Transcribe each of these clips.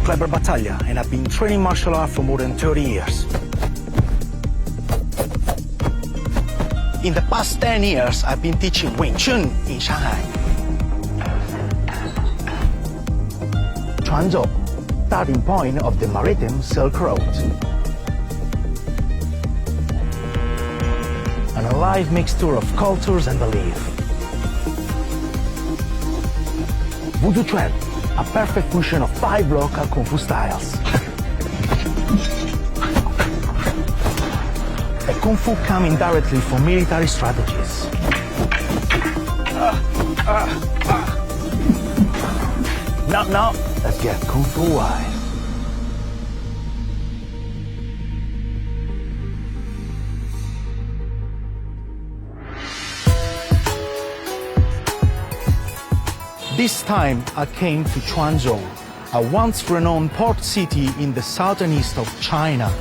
clever battaglia, and I've been training martial art for more than 30 years. In the past 10 years, I've been teaching Wing Chun in Shanghai. Quanzhou, starting point of the maritime Silk Road. An alive mixture of cultures and belief.武术拳, a perfect fusion of 5 local Kung Fu styles. A Kung Fu coming directly from military strategies. Now, let's get Kung Fu wise. This time I came to Quanzhou, a once renowned port city in the southern east of China,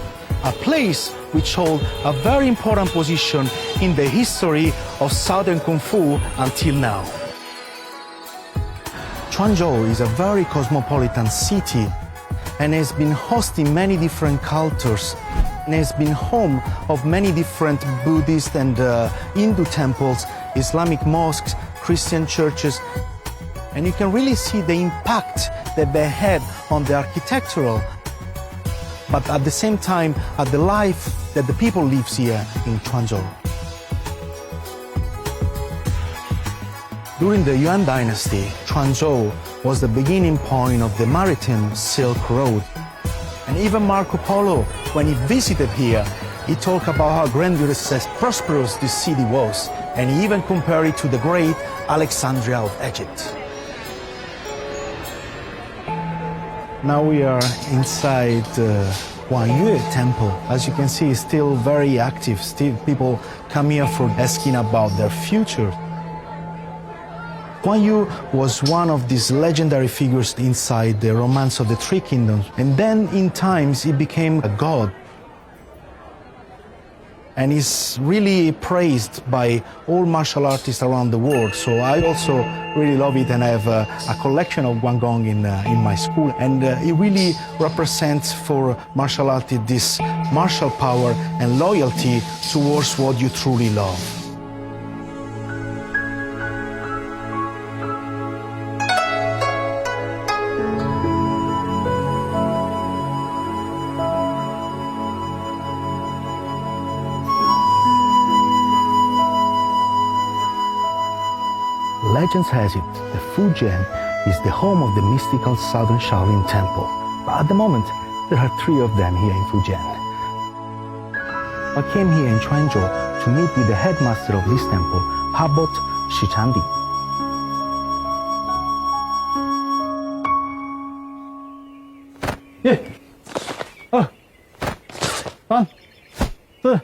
a place which holds a very important position in the history of Southern Kung Fu until now. Quanzhou is a very cosmopolitan city and has been hosting many different cultures and has been home of many different Buddhist and Hindu temples, Islamic mosques, Christian churches, and you can really see the impact that they had on the architectural, but at the same time, at the life that the people lives here in Quanzhou. During the Yuan dynasty, Quanzhou was the beginning point of the maritime Silk Road. And even Marco Polo, when he visited here, he talked about how grandiose and prosperous this city was, and he even compared it to the great Alexandria of Egypt. Now we are inside Huanyue Temple. As you can see, it's still very active. Still people come here for asking about their future. Guan Yu was one of these legendary figures inside the Romance of the Three Kingdoms. And then in times he became a god. And he's really praised by all martial artists around the world. So I also really love it, and I have a collection of Guanggong in my school. And it really represents for martial artists this martial power and loyalty towards what you truly love. Legends has it that Fujian is the home of the mystical Southern Shaolin Temple. But at the moment, there are 3 of them here in Fujian. I came here in Quanzhou to meet with the headmaster of this temple, Habot Shichandi. Yeah. 2、3、4。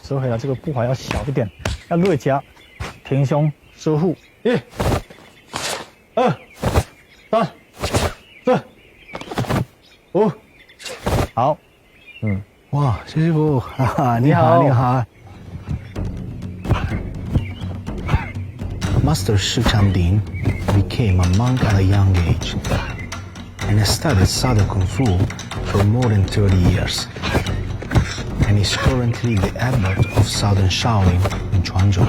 收回来，这个步伐要小一点，要略夹，挺胸。收腹，1、2、3、4、5，好，哇，谢师傅，哈哈，你好，你好。Master Shi Chandin became a monk at a young age and has studied Southern Kung Fu for more than 30 years, and is currently the abbot of Southern Shaolin in Quanzhou.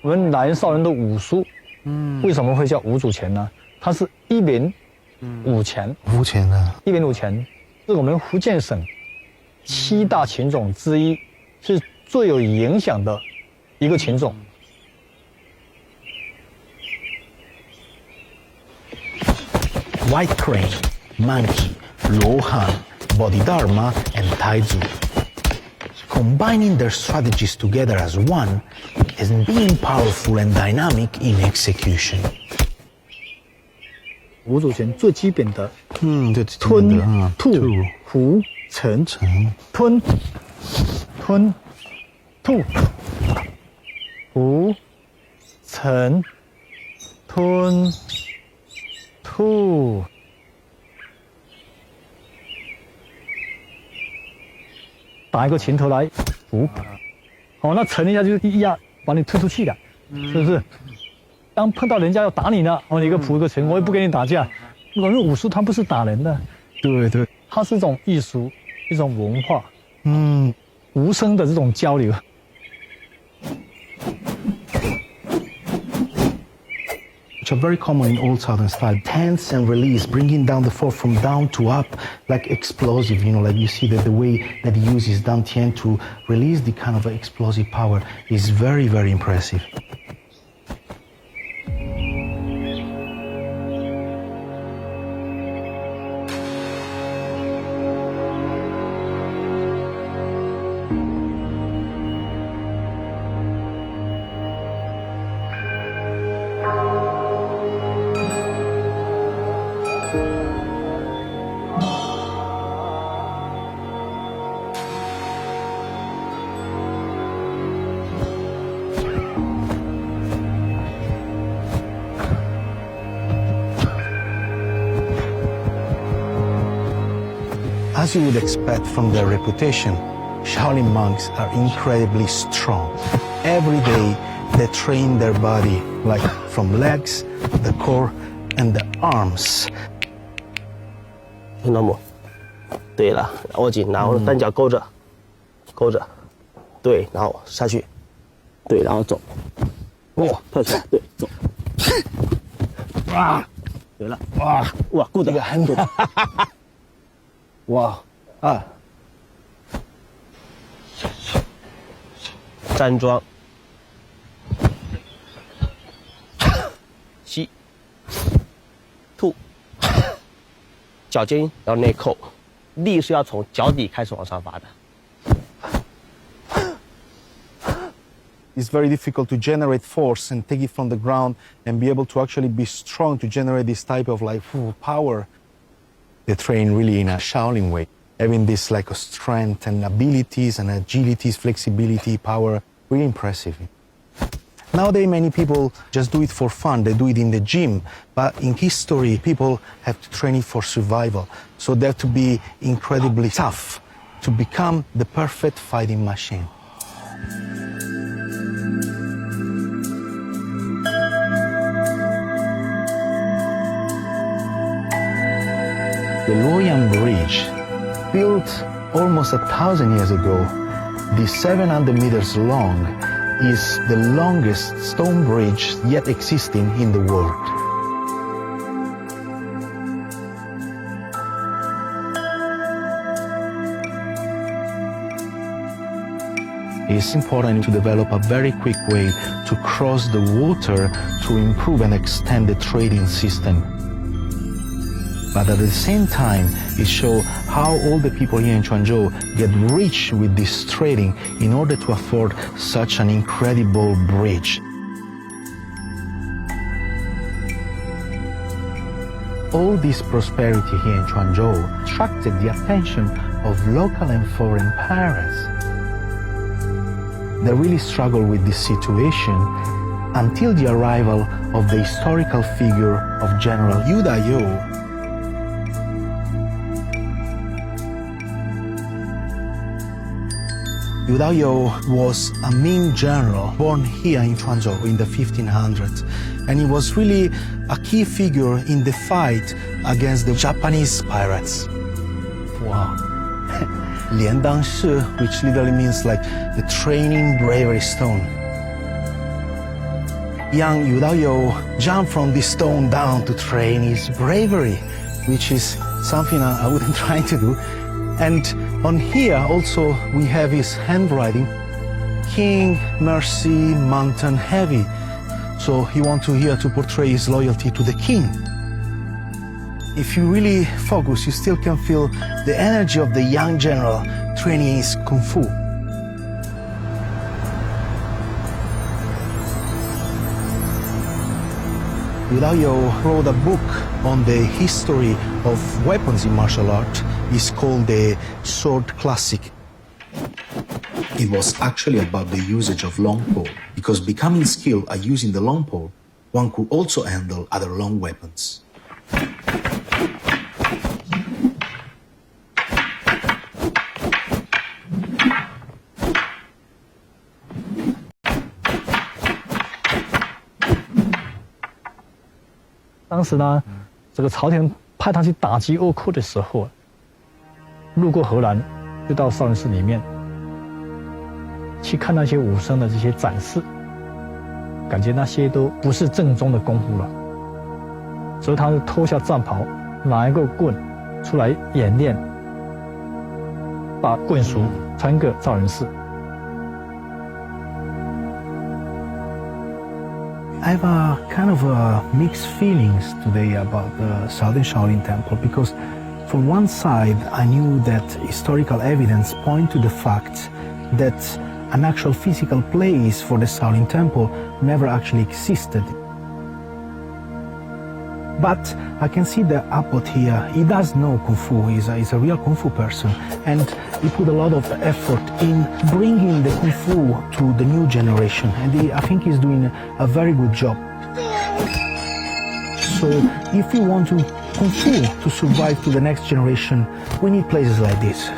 我们南少林的武术，为什么会叫五祖拳呢？它是一名五拳，一名五拳是我们福建省7大拳种之一，是最有影响的一个拳种。White Crane, Monkey, Luohan, Bodhidharma, and Taizu. Combining their strategies together as one and being powerful and dynamic in execution. 五祖拳最基本的，吞、吐、伏、沉、吞、吐、伏、沉、吞、吐。打一个拳头来扶，好，那沉一下就一压，把你推出去了，是不是？当碰到人家要打你呢，你一个普个拳，我也不跟你打架。我们武术它不是打人的，对对，它是一种艺术，一种文化，无声的这种交流。Which are very common in all Southern style. Tense and release, bringing down the force from down to up, like explosive, like you see that the way that he uses dantian to release the kind of explosive power is very, very impressive. As you would expect from their reputation, Shaolin monks are incredibly strong. Every day, they train their body, like from legs, the core, and the arms. 那么，对了，握紧，然后单脚勾着，勾着，对，然后下去，对，然后走，哇，跳起来，对，走，哇，对了，哇，good，这个很good。哇啊！站桩，吸，吐，脚尖要内扣，力是要从脚底开始往上发的。It's very difficult to generate force and take it from the ground and be able to actually be strong to generate this type of power. They train really in a Shaolin way, having this like a strength and abilities and agilities, flexibility, power, really impressive. Nowadays, many people just do it for fun. They do it in the gym. But in history, people have to train it for survival. So they have to be incredibly tough to become the perfect fighting machine. The Luoyang Bridge, built almost 1,000 years ago, this 700 meters long, is the longest stone bridge yet existing in the world. It's important to develop a very quick way to cross the water to improve and extend the trading system. But at the same time, it shows how all the people here in Quanzhou get rich with this trading in order to afford such an incredible bridge. All this prosperity here in Quanzhou attracted the attention of local and foreign parents. They really struggled with this situation until the arrival of the historical figure of General Yu Dayou. Yu Dayou was a Ming general born here in Quanzhou in the 1500s, and he was really a key figure in the fight against the Japanese pirates. Wow. 镰刀式, which literally means like the training bravery stone. Young Yu Dayou jumped from this stone down to train his bravery, which is something I wouldn't try to do. And on here also we have his handwriting, King, Mercy, Mountain, Heavy. So he wants here to portray his loyalty to the king. If you really focus, you still can feel the energy of the young general training his Kung Fu. Yu Dayou wrote a book on the history of weapons in martial art. It's called the Sword Classic. It was actually about the usage of long pole, because becoming skilled at using the long pole, one could also handle other long weapons. 当时呢，这个朝廷派他去打击倭寇的时候，路过荷兰，就到少林寺里面去看那些武生的这些展示，感觉那些都不是正宗的功夫了，所以他就脱下战袍，拿一个棍出来演练，把棍术传给少林寺。I have a kind of mixed feelings today about the Southern Shaolin Temple because from one side I knew that historical evidence point to the fact that an actual physical place for the Shaolin Temple never actually existed. But I can see the abbot here, he does know Kung Fu, he's a real Kung Fu person, and he put a lot of effort in bringing the Kung Fu to the new generation, and I think he's doing a very good job. So if we want to Kung Fu to survive to the next generation, we need places like this. .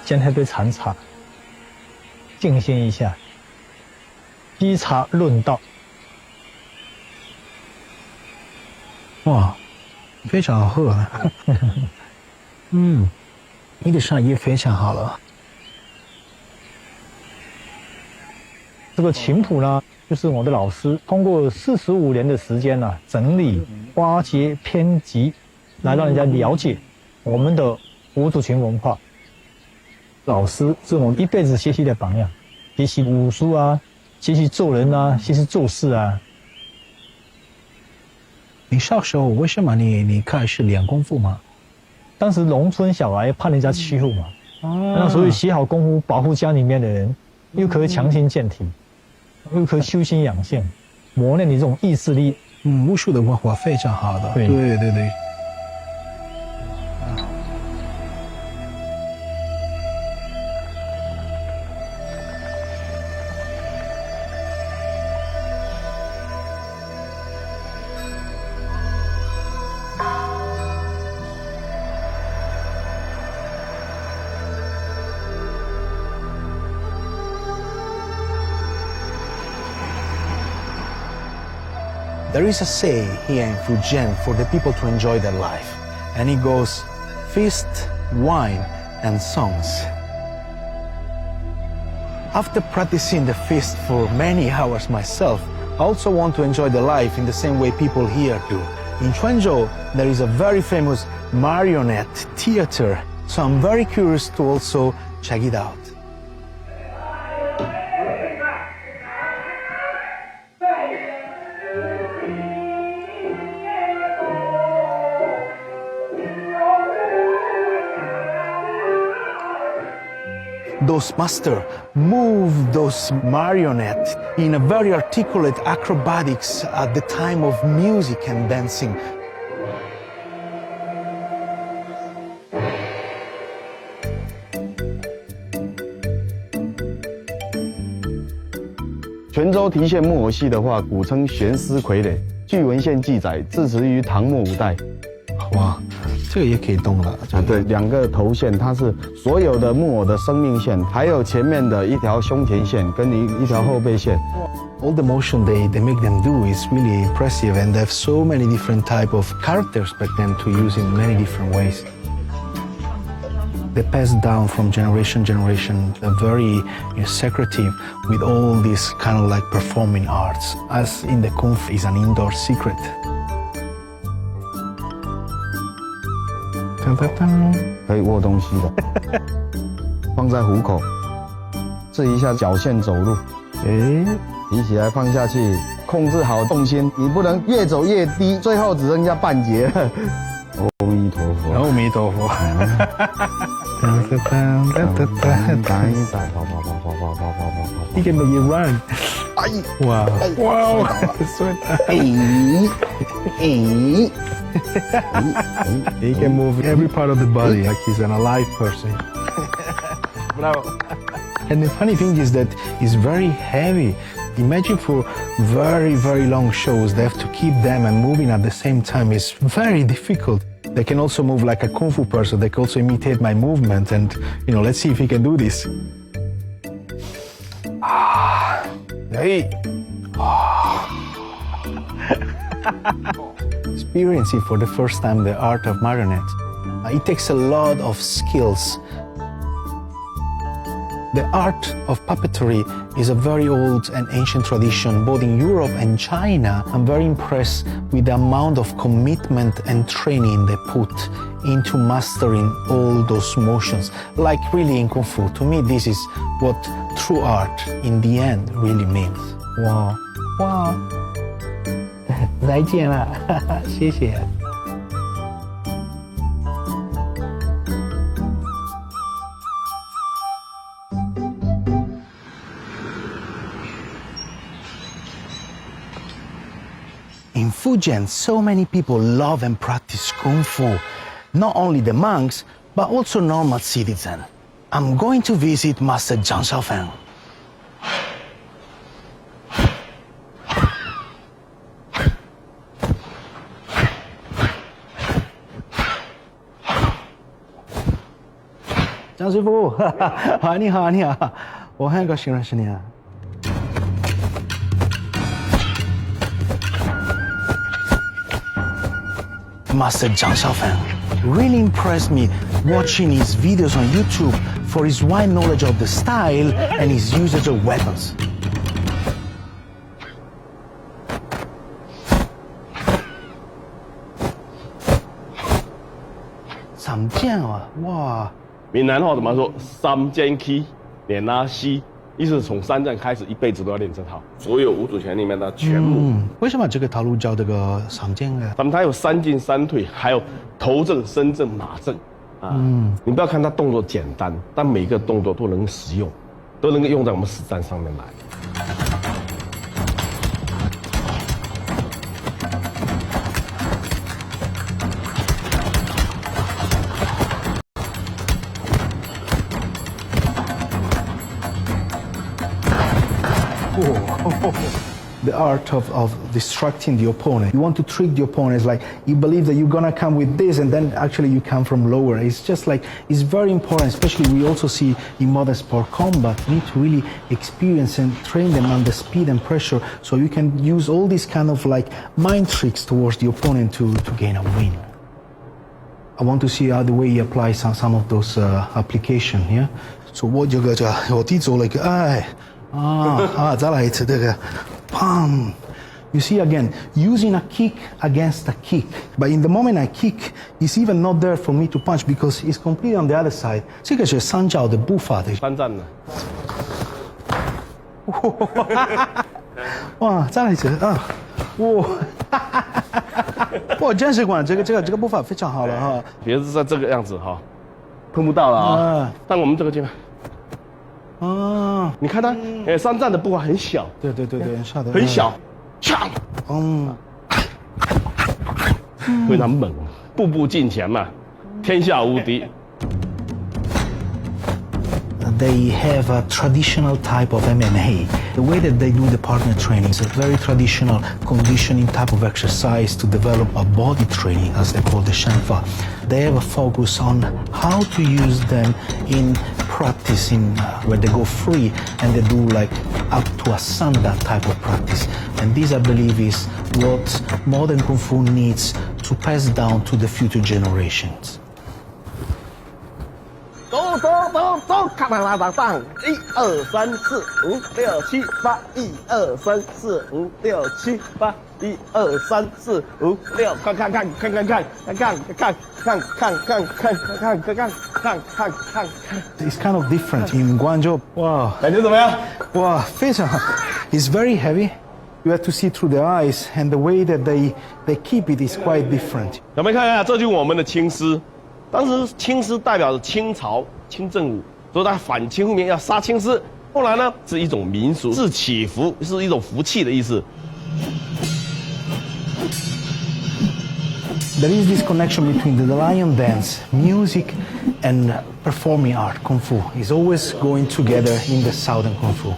先喝杯禅茶，静心一下，披茶论道。哇，非常好喝啊！你的上也非常好了。这个琴谱呢，就是我的老师通过45年的时间呢，整理、挖掘、编辑，来让人家了解我们的吴祖群文化。老师是我一辈子学习的榜样，学习武术啊，学习做人啊，学习做事啊。你小时候为什么你开始练功夫吗？当时农村小孩怕人家欺负嘛，那所以学好功夫，保护家里面的人，又可以强身健体，又可以修心养性，磨练你这种意志力。武术的文化非常好的。对。There is a say here in Fujian for the people to enjoy their life, and it goes feast, wine, and songs. After practicing the feast for many hours myself, I also want to enjoy the life in the same way people here do. In Quanzhou, there is a very famous marionette theater, so I'm very curious to also check it out. Those masters move those marionettes in a very articulate acrobatics at the time of music and dancing.泉州提线木偶戏的话，古称悬丝傀儡。据文献记载，自持于唐末5代。哇，这个也可以动了。对，2个头线，它是所有的木偶的生命线，还有前面的一条胸前线跟一条后背线。All the motion they make them do is really impressive, and they have so many different type of characters back then to use in many different ways. They pass down from generation to generation. They're very secretive with all these kind of like performing arts, as in the Kung Fu is an indoor secret. 可以握东西的，放在虎口，试一下脚线走路，提起来放下去，控制好重心，你不能越走越低，最后只剩下半截了。阿弥陀佛，阿弥陀佛。He can make you run. Wow. Wow. He can move every part of the body like he's an alive person. Bravo. And the funny thing is that it's very heavy Imagine for very, very long shows, they have to keep them and moving at the same time. It's very difficult. They can also move like a Kung Fu person. They can also imitate my movement. And, let's see if he can do this. Hey. Experiencing for the first time the art of marionette. It takes a lot of skills. The art of puppetry is a very old and ancient tradition, both in Europe and China. I'm very impressed with the amount of commitment and training they put into mastering all those motions, like really in Kung Fu. To me, this is what true art in the end really means. Wow. Wow. 再见了，谢谢。In Fujian, so many people love and practice Kung Fu. Not only the monks, but also normal citizens. I'm going to visit Master Zhang Xiaofeng. Zhang 师傅，你好，你好，我很高兴认识你啊。Master Zhang Xiaofeng really impressed me watching his videos on YouTube for his wide knowledge of the style and his usage of weapons. Wow. 闽南话怎么说？三剑起，练拉西，意思是从三战开始，一辈子都要练这套。所有五祖拳里面的全部。为什么这个套路叫这个三剑呢？它有三进三退，还有头正、身正、马正。你不要看它动作简单，但每个动作都能实用，都能够用在我们实战上面来。The art of distracting the opponent. You want to trick the opponent. It's like you believe that you're gonna come with this and then actually you come from lower. It's just like, it's very important, especially we also see in modern sport combat. You need to really experience and train them on the speed and pressure so you can use all these kind of like mind tricks towards the opponent to gain a win. I want to see how the way he applies some of those application, yeah? So 我这个我弟做了一个再来一次这个 Pam. You see again, using a kick against a kick. But in the moment I kick, it's even not there for me to punch because it's completely on the other side. 这个是三角的步伐的。三战呢？哇，再来一次啊！哇，真是管这个步伐非常好了哈。别是在这个样子哈，碰不到了啊。但我们这个地方。你看他，三战的步伐很小，对，很小，呛，非常猛，步步进前嘛，天下无敌。They have a traditional type of MMA. The way that they do the partner training is a very traditional conditioning type of exercise to develop a body training, as they call the Shenfa. They have a focus on how to use them in practicing where they go free and they do like up to a sanda type of practice. And this, I believe, is what modern Kung Fu needs to pass down to the future generations. 走，看看拉档，1、2、3、4、5、6、7、8，1、2、3、4、5、6、7、8，1、2、3、4、5、6，看。It's kind of different in Quanzhou. Wow. 感觉怎么样？哇，非常好。It's very heavy. You have to see through their eyes, and the way that they keep it is quite different. 有没有看看？这就是我们的青狮。当时青狮代表着清朝清政府，所以他反清复明要杀青狮。后来呢，是一种民俗，是祈福，是一种福气的意思。There is this connection between the lion dance, music, and performing art, Kung Fu. It's always going together in the Southern Kung Fu.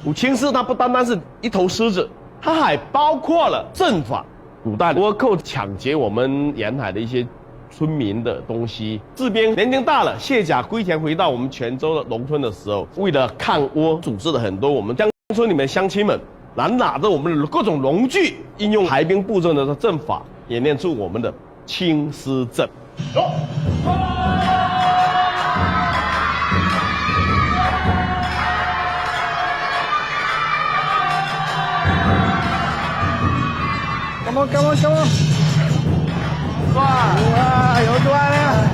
五青狮它不单单是一头狮子，它还包括了阵法。古代倭寇抢劫我们沿海的一些村民的东西，治边年龄大了，卸甲归田，回到我们泉州的农村的时候，为了抗倭，组织了很多我们乡村里面乡亲们，拿着我们的各种农具，应用排兵布阵的阵法，演练出我们的青狮阵。Come on, come on, come on！ 哇，有转了！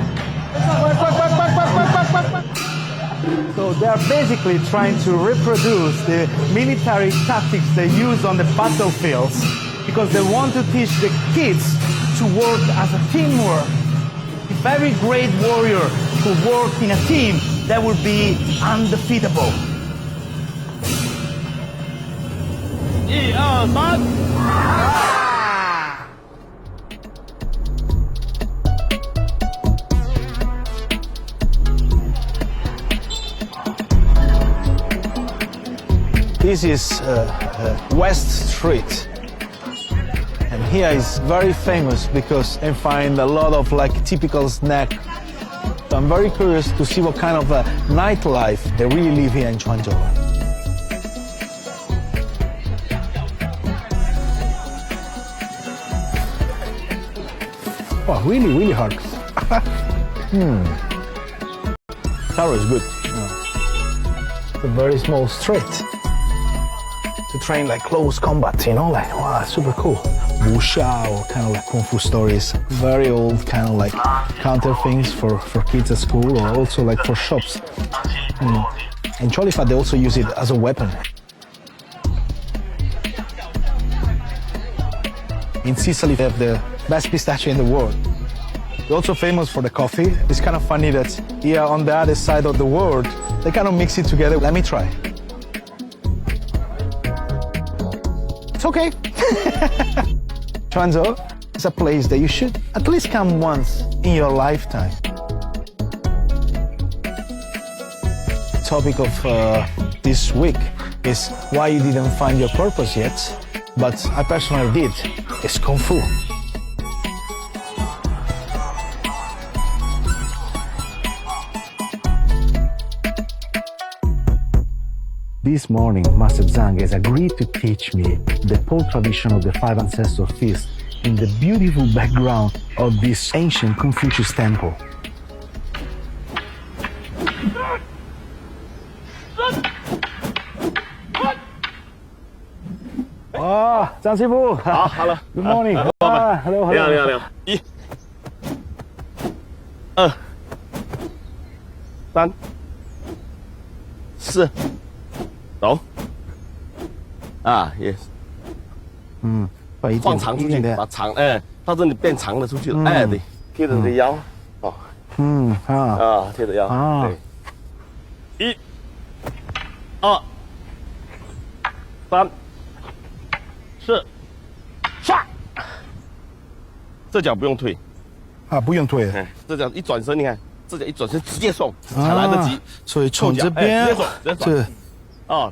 快！ So they are basically trying to reproduce the military tactics they use on the battlefields because they want to teach the kids to work as a teamwork. If every great warrior could work in a team, they would be undefeatable. 1、2、3。This is West Street, and here is very famous because I find a lot of like typical snack. So I'm very curious to see what kind of nightlife they really live here in Quanzhou. Wow, really hard. Taro is good. It's a very small street. To train like close combat, you know, like wow, super cool. Wuxia or kind of like kung fu stories, very old kind of like counter things for kids at school or also like for shops. In Cholifat they also use it as a weapon. In Sicily they have the best pistachio in the world. They're also famous for the coffee. It's kind of funny that here on the other side of the world they kind of mix it together. Let me try. It's okay. Quanzhou is a place that you should at least come once in your lifetime. The topic of this week is why you didn't find your purpose yet, but I personally did. It's Kung Fu. This morning, Master Zhang has agreed to teach me the pole tradition of the five ancestral feasts in the beautiful background of this ancient Confucius temple. Ah, Zhang 师傅，好，好了。 Good morning. Hello. 你好。1、2、3、4，走。啊 ，yes。放长出去，把长，到这里变长了出去了。对，贴着这个腰。哦。贴着腰。对。1、2、3、4，唰！这脚不用推。啊，不用推。这脚一转身，你看，这脚一转身直接送，才来得及。所以从这边，直接转。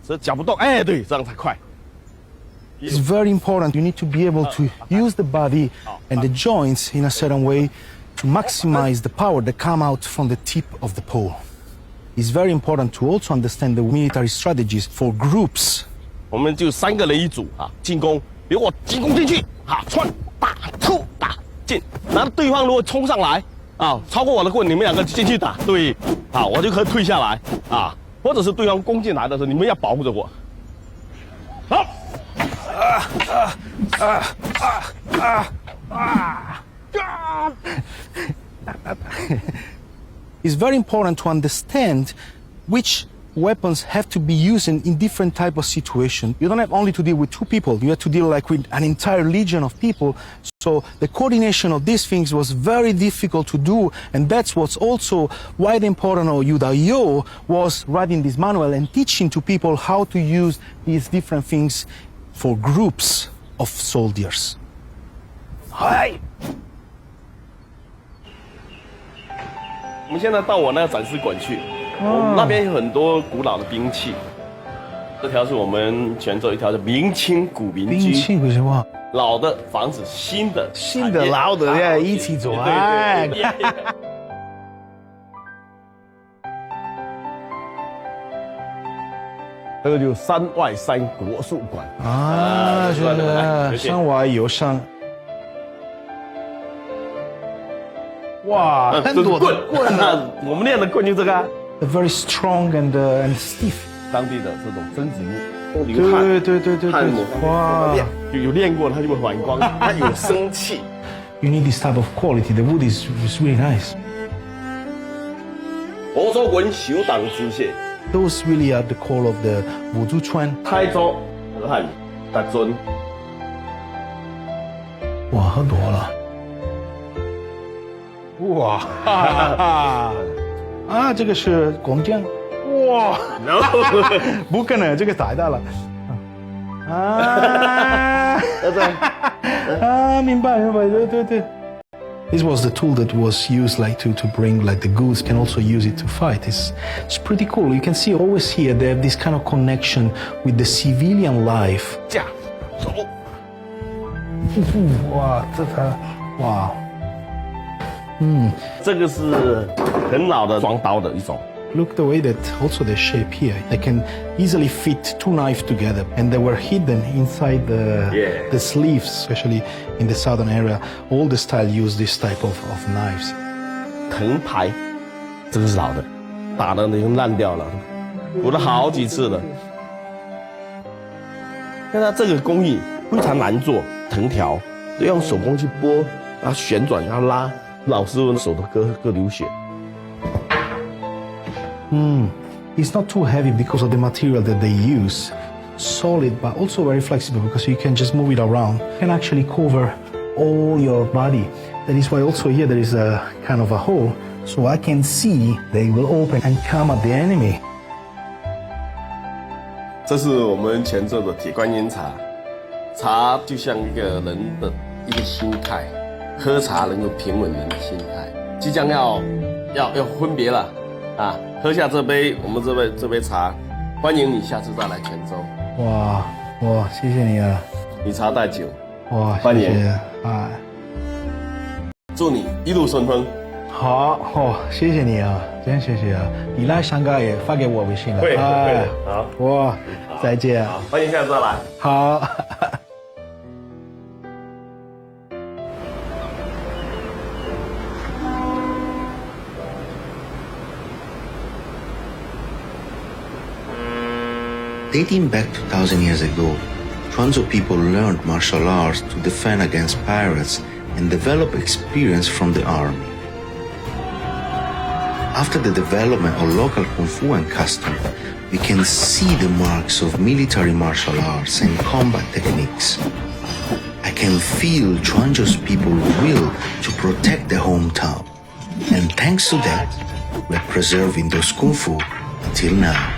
这脚不动，对，这样才快。It's very important. You need to be able to use the body and the joints in a certain way to maximize the power that come out from the tip of the pole. It's very important to also understand the military strategies for groups. 我们就3个人一组进攻，比如我进攻进去，穿打突打进，然后对方如果冲上来超过我的棍，你们2个进去打，对，我就可以退下来或者是对方攻进来的时候，你们要保护着我。好。It's very important to understand which weapons have to be used in different type of situation. You don't have only to deal with 2 people. You have to deal like with an entire legion of people. So the coordination of these things was very difficult to do, and that's what's also why the important of Yu Dao Yo was writing this manual and teaching to people how to use these different things for groups of soldiers. Hi. 我们现在到我那个展示馆去，我们那边有很多古老的兵器，这条是我们泉州一条叫明清古民居，明清古什么？老的房子，新的新的老的要一起走，哎。这个就是山外山国术馆啊，是山外有山。哇，很多的棍啊！我们练的棍就这个、啊。Very strong and stiff。当地的这种真子木，流汗，对，汗膜，哇，有练过，它就会反光，它有生气。You need this type of quality. The wood is really nice. 我说文手党之蟹。Those really are the core of the 武术拳。台州和汉大尊。哇，喝多了。哇，哈哈啊，这个是广江。哇，不可能，这个太大了。啊，啊，明白，对。This was the tool that was used like to bring like the goods, can also use it to fight. It's pretty cool. You can see always here they have this kind of connection with the civilian life. 架走。哇，这才哇。这个是很老的装刀的一种。Look the way that also the shape here. They can easily fit two knives together, and they were hidden inside the sleeves, especially in the southern area. All the style use this type of knives. 藤牌，这个是老的，打的已经烂掉了，补了好几次了。看它这个工艺非常难做，藤条都用手工去拨，然后旋转，然后拉，老师傅的手都各流血。It's not too heavy because of the material that they use. Solid, but also very flexible because you can just move it around. You can actually cover all your body. That is why also here there is a kind of a hole, so I can see they will open and come at the enemy. 这是我们泉州的铁观音茶，茶就像一个人的一个心态，喝茶能够平稳人的心态。即将要分别了啊！喝下这杯我们这杯茶，欢迎你下次再来泉州。哇，谢谢你啊！以茶代酒，哇，欢迎，哎，祝你一路顺风。好，谢谢你啊，真谢谢啊！你来香港也发给我微信了，会，好，哇，再见，好，欢迎下次再来。好。Dating back 2,000 years ago, Quanzhou people learned martial arts to defend against pirates and develop experience from the army. After the development of local kung fu and custom, we can see the marks of military martial arts and combat techniques. I can feel Quanzhou's people's will to protect their hometown. And thanks to that, we're preserving those kung fu until now.